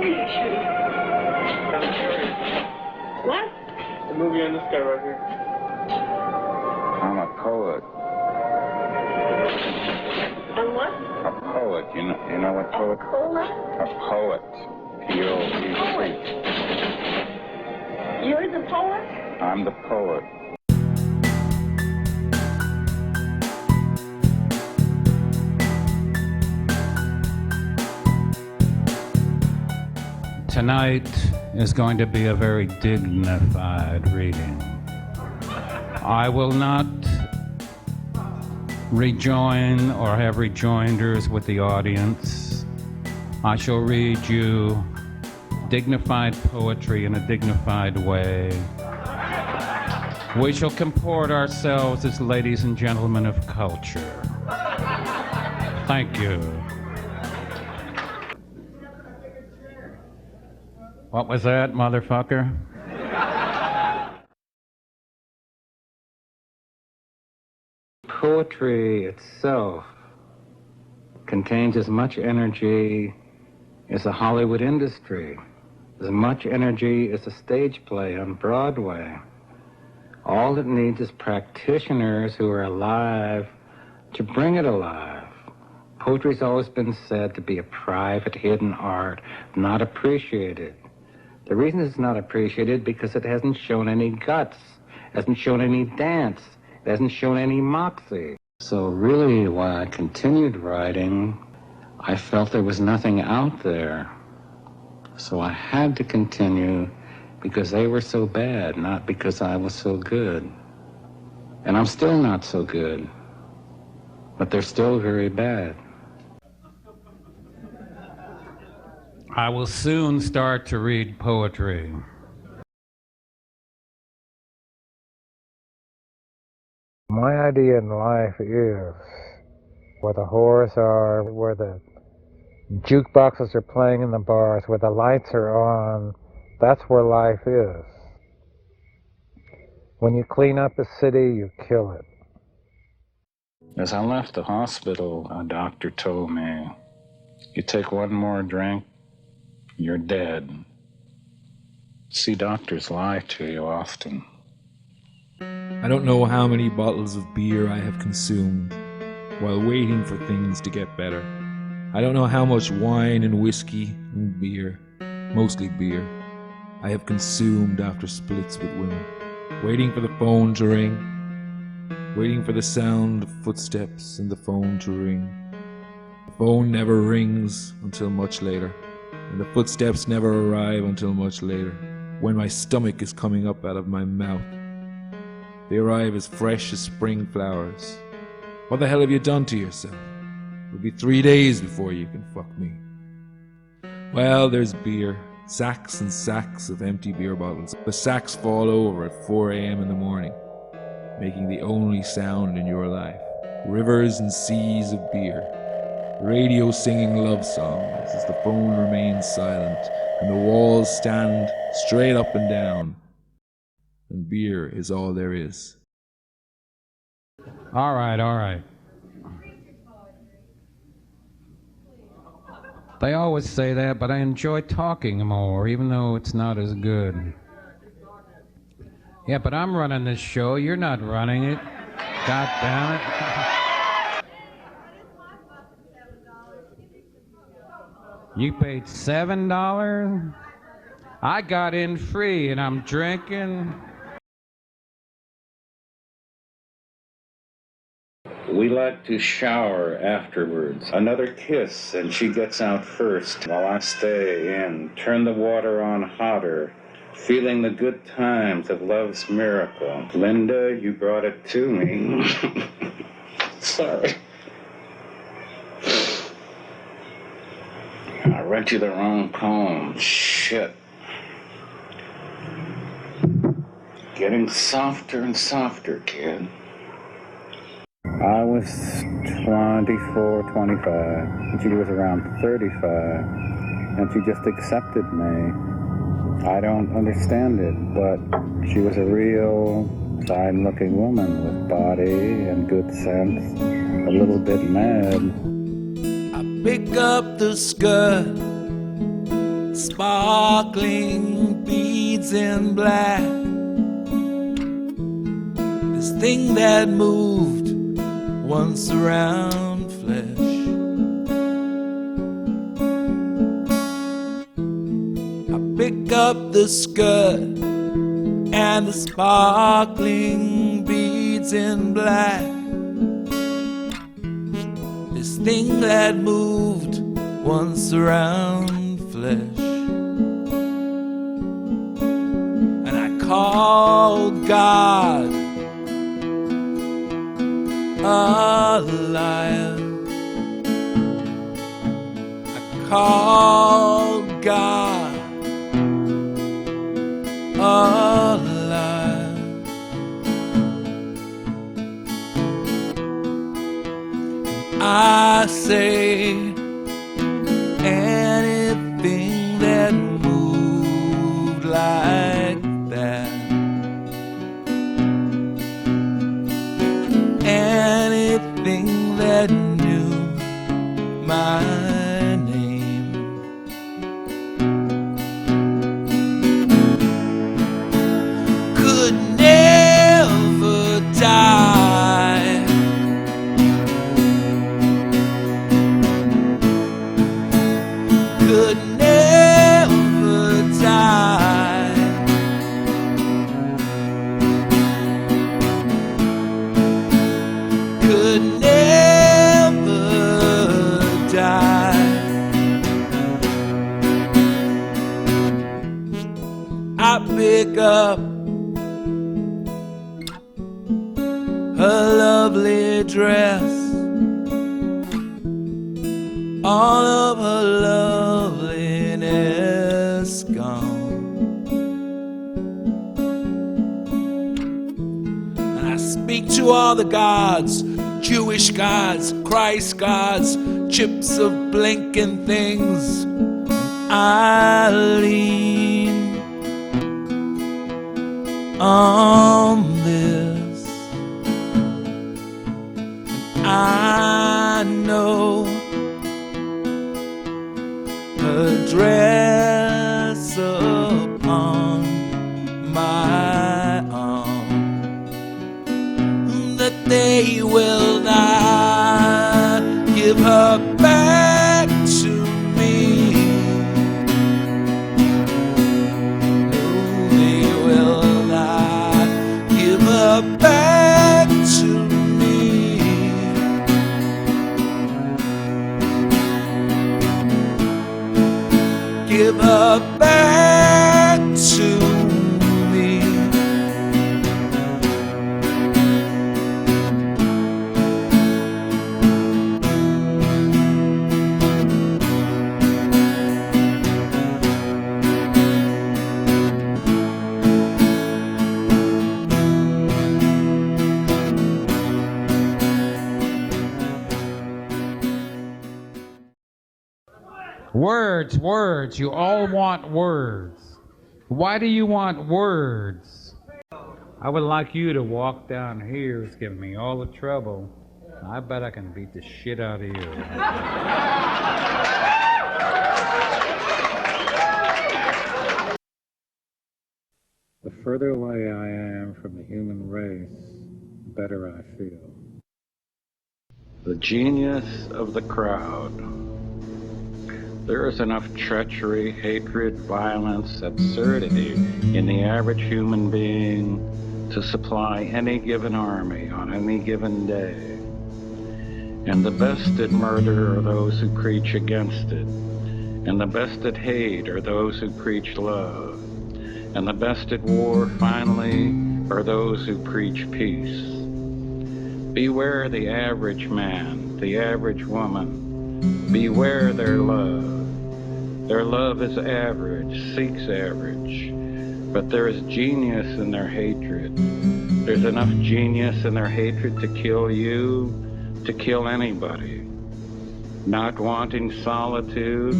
picture. What? The movie on this guy right here. I'm a poet. A what? A poet. You know what poet? Cola? A poet. P-O-E-T. Poet. You're the poet? I'm the poet. Tonight is going to be a very dignified reading. I will not rejoin or have rejoinders with the audience. I shall read you dignified poetry in a dignified way. We shall comport ourselves as ladies and gentlemen of culture. Thank you. What was that, motherfucker? Poetry itself contains as much energy as the Hollywood industry, as much energy as a stage play on Broadway. All it needs is practitioners who are alive to bring it alive. Poetry's always been said to be a private, hidden art, not appreciated. The reason it's not appreciated because it hasn't shown any guts, hasn't shown any dance, it hasn't shown any moxie. So really, while I continued writing, I felt there was nothing out there. So I had to continue because they were so bad, not because I was so good. And I'm still not so good, but they're still very bad. I will soon start to read poetry. My idea in life is where the whores are, where the jukeboxes are playing in the bars, where the lights are on, that's where life is. When you clean up a city, you kill it. As I left the hospital, a doctor told me, you take one more drink, you're dead. See, doctors lie to you often. I don't know how many bottles of beer I have consumed while waiting for things to get better. I don't know how much wine and whiskey and beer, mostly beer, I have consumed after splits with women. Waiting for the phone to ring, waiting for the sound of footsteps and the phone to ring. The phone never rings until much later, and the footsteps never arrive until much later, when my stomach is coming up out of my mouth. They arrive as fresh as spring flowers. What the hell have you done to yourself? It'll be 3 days before you can fuck me. Well, there's beer. Sacks and sacks of empty beer bottles. The sacks fall over at 4 a.m. in the morning, making the only sound in your life. Rivers and seas of beer. Radio singing love songs as the phone remains silent and the walls stand straight up and down. And beer is all there is. All right. They always say that, but I enjoy talking more, even though it's not as good. Yeah, but I'm running this show. You're not running it. God damn it. You paid $7? I got in free and I'm drinking. We like to shower afterwards. Another kiss and she gets out first while I stay in. Turn the water on hotter, feeling the good times of love's miracle. Linda, you brought it to me. Sorry. I read you the wrong poem. Shit. Getting softer and softer, kid. I was 24, 25, and she was around 35, and she just accepted me. I don't understand it, but she was a real fine-looking woman with body and good sense, a little bit mad. I pick up the skirt, sparkling beads in black. This thing that moved once around flesh. I pick up the skirt and the sparkling beads in black. This thing that moved once around flesh. And I called God a liar. I called God a liar. I say anything that moved like that, anything that knew my name, could never die. Could never die. Could never die. I pick up her lovely dress, all of her loveliness gone, and I speak to all the gods, Jewish gods, Christ gods, chips of blinking things. I lean on this. I know her dress upon my arm, that they will not give her back to me. No, they will not give her back to me. Give her back to me. Words, words. You all want words. Why do you want words? I would like you to walk down here. It's giving me all the trouble. I bet I can beat the shit out of you. The further away I am from the human race, the better I feel. The genius of the crowd. There is enough treachery, hatred, violence, absurdity in the average human being to supply any given army on any given day. And the best at murder are those who preach against it. And the best at hate are those who preach love. And the best at war, finally, are those who preach peace. Beware the average man, the average woman. Beware their love. Their love is average, seeks average. But there is genius in their hatred. There's enough genius in their hatred to kill you, to kill anybody. Not wanting solitude,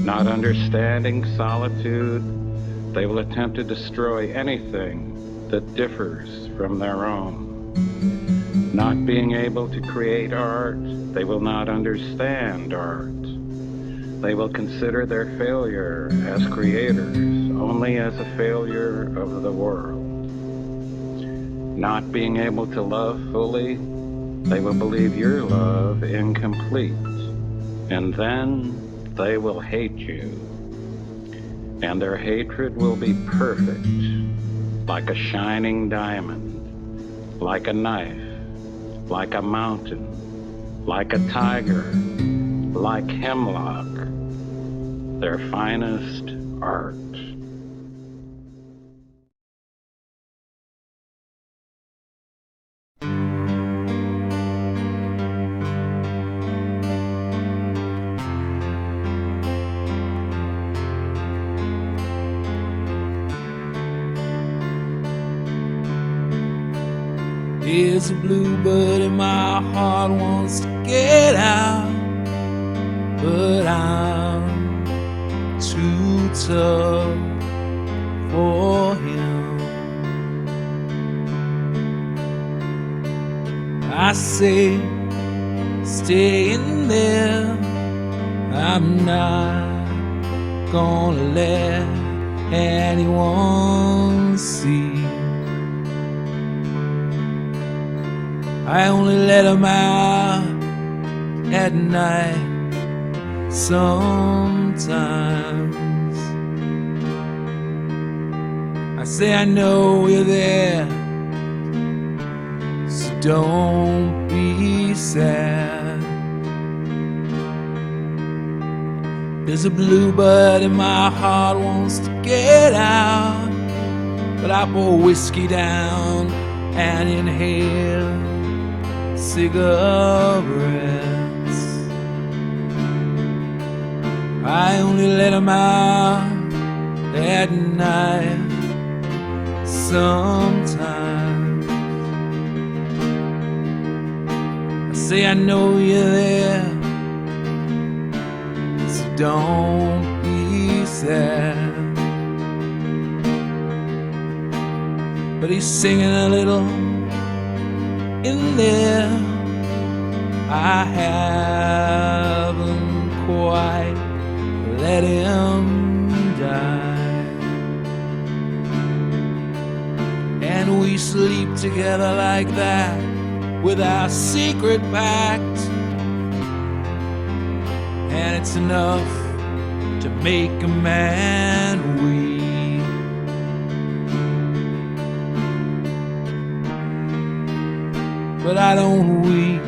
not understanding solitude, they will attempt to destroy anything that differs from their own. Not being able to create art, they will not understand art. They will consider their failure as creators only as a failure of the world. Not being able to love fully, they will believe your love incomplete, and then they will hate you. And their hatred will be perfect, like a shining diamond, like a knife, like a mountain, like a tiger, like hemlock, their finest art. There's a bluebird in my heart wants to get out, but I'm too tough for him. I say, stay in there. I'm not gonna let anyone see. I only let him out at night sometimes. I say, I know you're there, so don't be sad. There's a bluebird in my heart wants to get out, but I pour whiskey down and inhale cigarettes. I only let him out at night sometimes. I say, I know you're there, so don't be sad. But he's singing a little in there. I haven't quite let him die, and we sleep together like that with our secret pact, and it's enough to make a man weep. But I don't weep